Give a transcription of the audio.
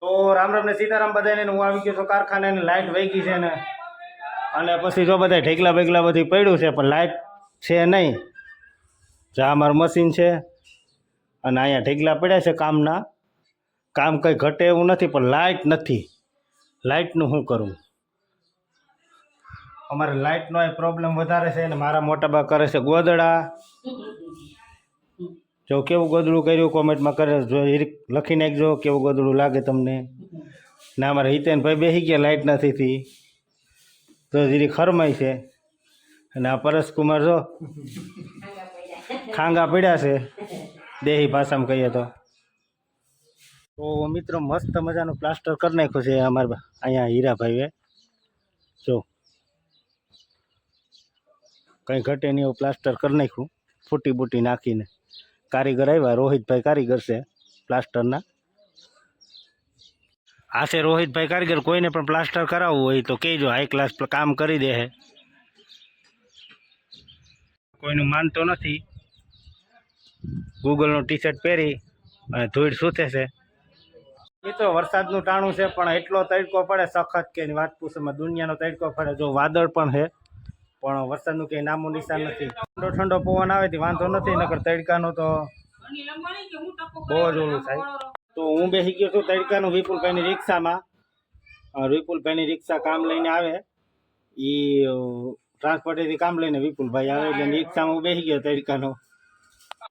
તો રામ રામ ને સીતારામ બધાને હું આવી ગયો છું કારખાને ને લાઇટ વહી ગઈ છે ને અને પછી જો બધા ઢેકલા બેગલા બધી પડ્યું છે પણ લાઇટ છે નહીં. જા અમારું મશીન છે અને અહીંયા ઢેકલા પડ્યા છે કામના. કામ કંઈ ઘટે એવું નથી પણ લાઇટ નથી. લાઇટનું શું કરું? અમારે લાઇટનો એ પ્રોબ્લેમ વધારે છે ને મારા મોટા બા કરે છે ગોદડા. જો કેવું ગોદડું કર્યું કોમેન્ટમાં કરે જો લખી નાખજો કેવું ગોદડું લાગે તમને. ને અમારે હિતેનભાઈ બેસી ગયા લાઇટ નથી થી તો જીરી ખરમાઈ છે. અને આ પરેશકુમાર જો ખાંગા પડ્યા છે દેહી ભાષામાં કહીએ તો મિત્રો મસ્ત મજાનું પ્લાસ્ટર કરી નાખ્યું છે અમારે અહીંયા હીરાભાઈએ. જો કંઈ ઘટે નહીં એવું પ્લાસ્ટર કરી નાખ્યું ફૂટી બૂટી નાખીને. કારીગર આવ્યા રોહિતભાઈ કારીગર છે પ્લાસ્ટરના. આ છે રોહિતભાઈ કારીગર. કોઈને પણ પ્લાસ્ટર કરાવવું હોય તો કહેજો, હાઈ ક્લાસ કામ કરી દે છે. કોઈનું માનતો નથી. ગૂગલનું ટી શર્ટ પહેરી અને ધૂળ સૂથે છે. એ તો વરસાદનું ટાણું છે પણ એટલો તડકો પડે સખત કે એની વાત પૂછવામાં. દુનિયાનો તડકો પડે. જો વાદળ પણ છે પણ વરસાદનું કંઈ નામું નિશાન નથી. ઠંડો ઠંડો પવન આવે વાંધો નથી, નકર તડકાનો તો બહુ જ ઓલું થાય. તો હું બેસી ગયો છું તડકાનું વિપુલભાઈની રિક્ષામાં. વિપુલભાઈની રિક્ષા કામ લઈને આવે, એ ટ્રાન્સપોર્ટેથી કામ લઈને વિપુલભાઈ આવે એટલે રિક્ષામાં હું બેસી ગયો તડકાનો.